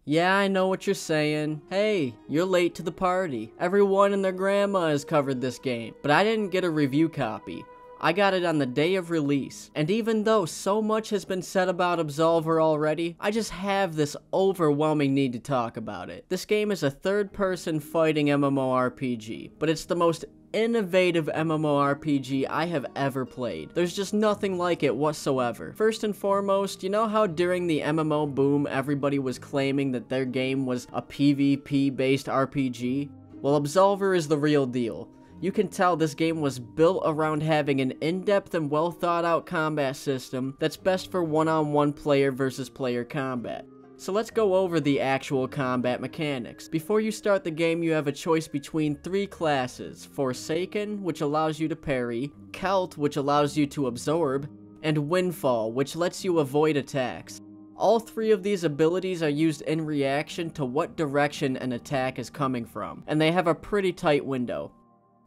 Yeah, I know what you're saying. Hey, you're late to the party. Everyone and their grandma has covered this game, but I didn't get a review copy. I got it on the day of release, and even though so much has been said about Absolver already, I just have this overwhelming need to talk about it. This game is a third-person fighting MMORPG, but it's the most innovative MMORPG I have ever played. There's just nothing like it whatsoever. First and foremost, you know how during the MMO boom everybody was claiming that their game was a PvP-based RPG? Well, Absolver is the real deal. You can tell this game was built around having an in-depth and well-thought-out combat system that's best for one-on-one player versus player combat. So let's go over the actual combat mechanics. Before you start the game, you have a choice between 3 classes: Forsaken, which allows you to parry, Celt, which allows you to absorb, and Windfall, which lets you avoid attacks. All 3 of these abilities are used in reaction to what direction an attack is coming from, and they have a pretty tight window.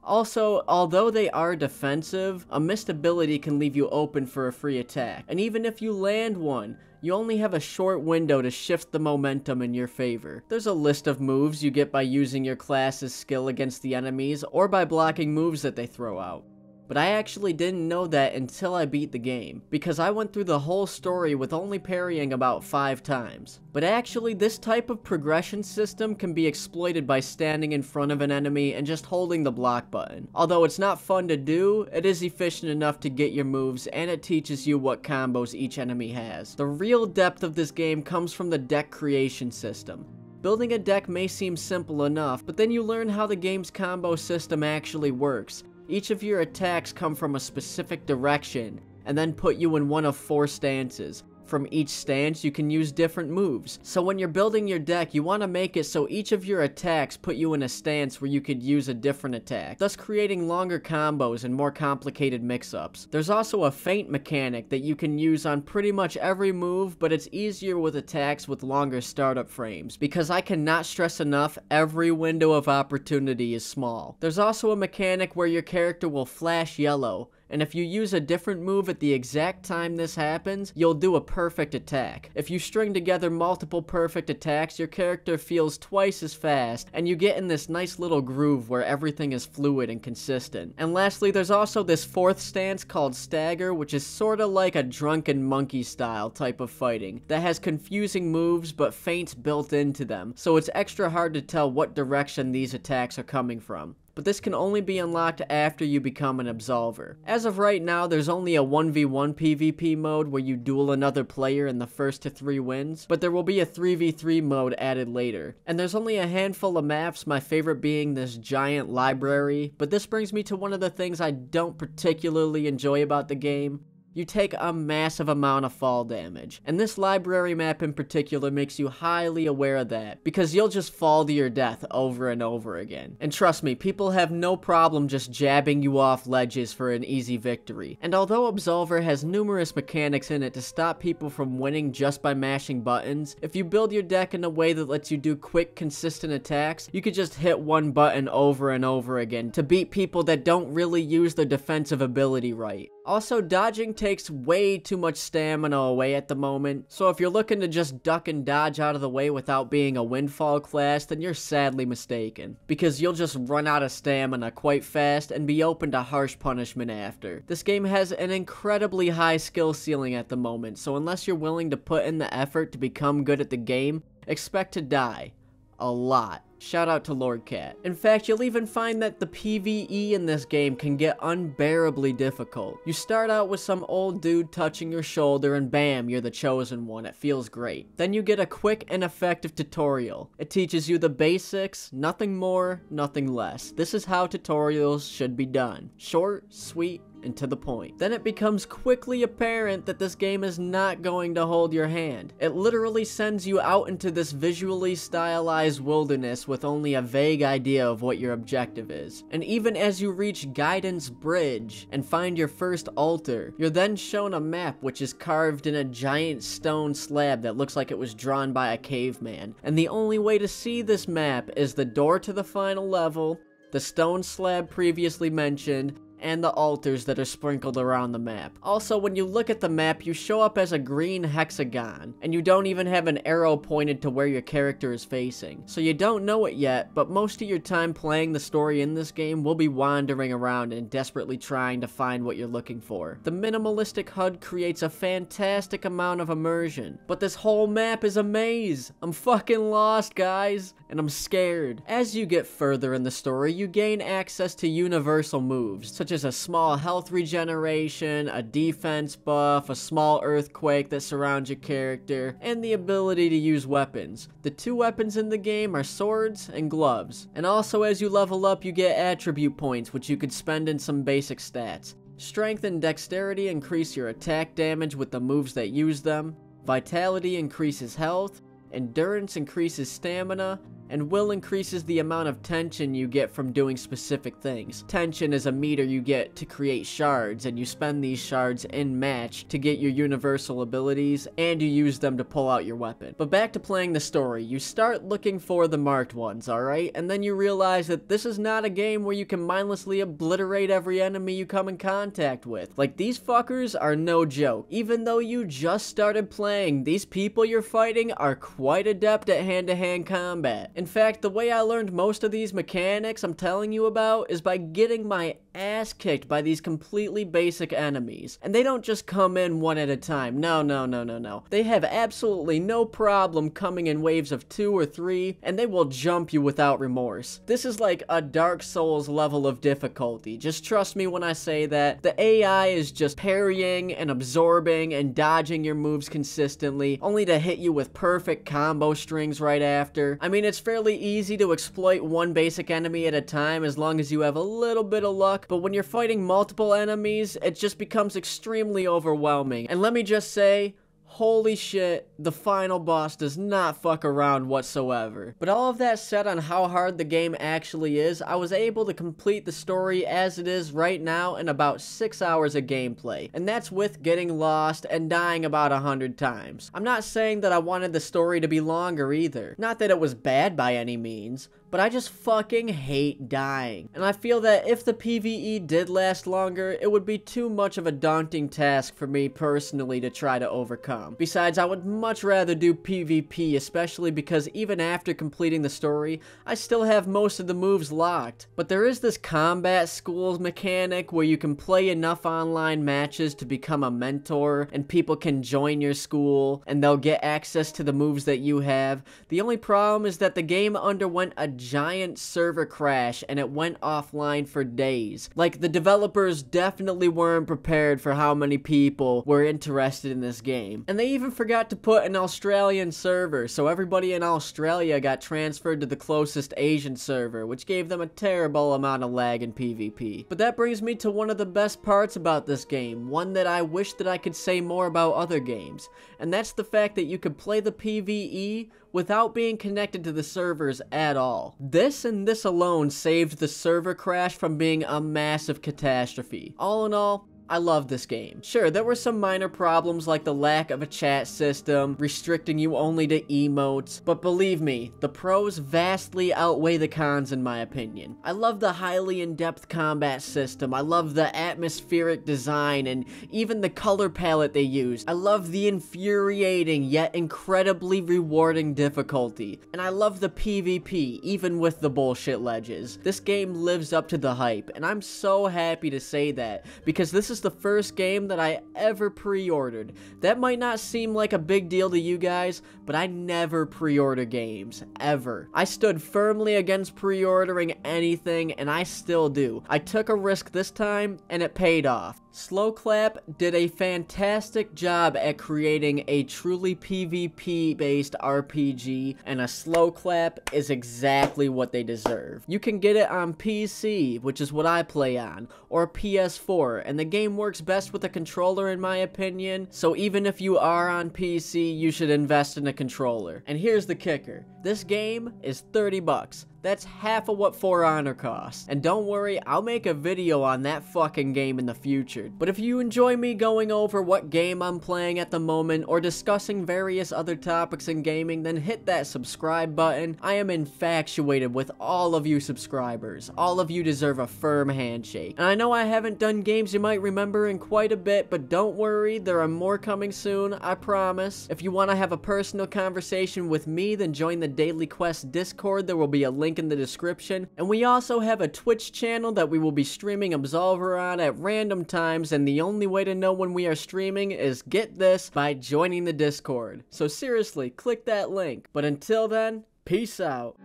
Also, although they are defensive, a missed ability can leave you open for a free attack, and even if you land one, you only have a short window to shift the momentum in your favor. There's a list of moves you get by using your class's skill against the enemies, or by blocking moves that they throw out. But I actually didn't know that until I beat the game, because I went through the whole story with only parrying about 5 times. But actually, this type of progression system can be exploited by standing in front of an enemy and just holding the block button. Although it's not fun to do, it is efficient enough to get your moves, and it teaches you what combos each enemy has. The real depth of this game comes from the deck creation system. Building a deck may seem simple enough, but then you learn how the game's combo system actually works. Each of your attacks come from a specific direction, and then put you in one of 4 stances. From each stance, you can use different moves. So when you're building your deck, you want to make it so each of your attacks put you in a stance where you could use a different attack, thus creating longer combos and more complicated mix-ups. There's also a feint mechanic that you can use on pretty much every move, but it's easier with attacks with longer startup frames, because I cannot stress enough, every window of opportunity is small. There's also a mechanic where your character will flash yellow, and if you use a different move at the exact time this happens, you'll do a perfect attack. If you string together multiple perfect attacks, your character feels twice as fast, and you get in this nice little groove where everything is fluid and consistent. And lastly, there's also this 4th stance called Stagger, which is sorta like a drunken monkey style type of fighting, that has confusing moves but feints built into them, so it's extra hard to tell what direction these attacks are coming from. But this can only be unlocked after you become an Absolver. As of right now, there's only a 1v1 PvP mode where you duel another player in the first to 3 wins, but there will be a 3v3 mode added later. And there's only a handful of maps, my favorite being this giant library, but this brings me to one of the things I don't particularly enjoy about the game. You take a massive amount of fall damage, and this library map in particular makes you highly aware of that, because you'll just fall to your death over and over again. And trust me, people have no problem just jabbing you off ledges for an easy victory. And although Absolver has numerous mechanics in it to stop people from winning just by mashing buttons, if you build your deck in a way that lets you do quick, consistent attacks, you could just hit one button over and over again to beat people that don't really use their defensive ability right. Also, dodging takes way too much stamina away at the moment, so if you're looking to just duck and dodge out of the way without being a Windfall class, then you're sadly mistaken, because you'll just run out of stamina quite fast and be open to harsh punishment after. This game has an incredibly high skill ceiling at the moment, so unless you're willing to put in the effort to become good at the game, expect to die. A lot. Shout out to Lord Cat. In fact, you'll even find that the PvE in this game can get unbearably difficult. You start out with some old dude touching your shoulder and bam, you're the chosen one. It feels great. Then you get a quick and effective tutorial. It teaches you the basics, nothing more, nothing less. This is how tutorials should be done. Short, sweet, and to the point. Then it becomes quickly apparent that this game is not going to hold your hand. It literally sends you out into this visually stylized wilderness with only a vague idea of what your objective is. And even as you reach Guidance Bridge and find your first altar, you're then shown a map which is carved in a giant stone slab that looks like it was drawn by a caveman. And the only way to see this map is the door to the final level, the stone slab previously mentioned, and the altars that are sprinkled around the map. Also, when you look at the map, you show up as a green hexagon, and you don't even have an arrow pointed to where your character is facing. So you don't know it yet, but most of your time playing the story in this game will be wandering around and desperately trying to find what you're looking for. The minimalistic HUD creates a fantastic amount of immersion, but this whole map is a maze. I'm fucking lost, guys, and I'm scared. As you get further in the story, you gain access to universal moves, such as a small health regeneration, a defense buff, a small earthquake that surrounds your character, and the ability to use weapons. The two weapons in the game are swords and gloves. And also, as you level up, you get attribute points, which you could spend in some basic stats. Strength and dexterity increase your attack damage with the moves that use them. Vitality increases health. Endurance increases stamina. And will increases the amount of tension you get from doing specific things. Tension is a meter you get to create shards, and you spend these shards in match to get your universal abilities, and you use them to pull out your weapon. But back to playing the story, you start looking for the marked ones, alright? And then you realize that this is not a game where you can mindlessly obliterate every enemy you come in contact with. Like, these fuckers are no joke. Even though you just started playing, these people you're fighting are quite adept at hand-to-hand combat. In fact, the way I learned most of these mechanics I'm telling you about is by getting my ass kicked by these completely basic enemies. And they don't just come in one at a time. No. They have absolutely no problem coming in waves of 2 or 3, and they will jump you without remorse. This is like a Dark Souls level of difficulty. Just trust me when I say that. The AI is just parrying and absorbing and dodging your moves consistently, only to hit you with perfect combo strings right after. I mean, it's fairly easy to exploit one basic enemy at a time as long as you have a little bit of luck, but when you're fighting multiple enemies, it just becomes extremely overwhelming. And let me just say, holy shit, the final boss does not fuck around whatsoever. But all of that said on how hard the game actually is, I was able to complete the story as it is right now in about 6 hours of gameplay. And that's with getting lost and dying about 100 times. I'm not saying that I wanted the story to be longer either. Not that it was bad by any means, but I just fucking hate dying. And I feel that if the PvE did last longer, it would be too much of a daunting task for me personally to try to overcome. Besides, I would much rather do PvP, especially because even after completing the story, I still have most of the moves locked. But there is this combat schools mechanic where you can play enough online matches to become a mentor, and people can join your school, and they'll get access to the moves that you have. The only problem is that the game underwent a giant server crash and it went offline for days. Like, the developers definitely weren't prepared for how many people were interested in this game. And they even forgot to put an Australian server, so everybody in Australia got transferred to the closest Asian server, which gave them a terrible amount of lag in PvP. But that brings me to one of the best parts about this game, one that I wish that I could say more about other games, and that's the fact that you could play the PvE without being connected to the servers at all. This and this alone saved the server crash from being a massive catastrophe. All in all, I love this game. Sure, there were some minor problems like the lack of a chat system, restricting you only to emotes, but believe me, the pros vastly outweigh the cons in my opinion. I love the highly in-depth combat system, I love the atmospheric design, and even the color palette they use. I love the infuriating yet incredibly rewarding difficulty, and I love the PvP, even with the bullshit ledges. This game lives up to the hype, and I'm so happy to say that, because this is the first game that I ever pre-ordered. That might not seem like a big deal to you guys, but I never pre-order games, ever. I stood firmly against pre-ordering anything, and I still do. I took a risk this time, and it paid off. Slowclap did a fantastic job at creating a truly PvP-based RPG, and a Slowclap is exactly what they deserve. You can get it on PC, which is what I play on, or PS4, and the game works best with a controller in my opinion, so even if you are on PC, you should invest in a controller. And here's the kicker. This game is $30. That's half of what For Honor costs. And don't worry, I'll make a video on that fucking game in the future. But if you enjoy me going over what game I'm playing at the moment or discussing various other topics in gaming, then hit that subscribe button. I am infatuated with all of you subscribers. All of you deserve a firm handshake. And I know I haven't done games you might remember in quite a bit, but don't worry, there are more coming soon, I promise. If you want to have a personal conversation with me, then join the Daily Quest Discord. There will be a link in the description. And we also have a Twitch channel that we will be streaming Absolver on at random times, and the only way to know when we are streaming is, get this, by joining the Discord. So seriously, click that link. But until then, peace out.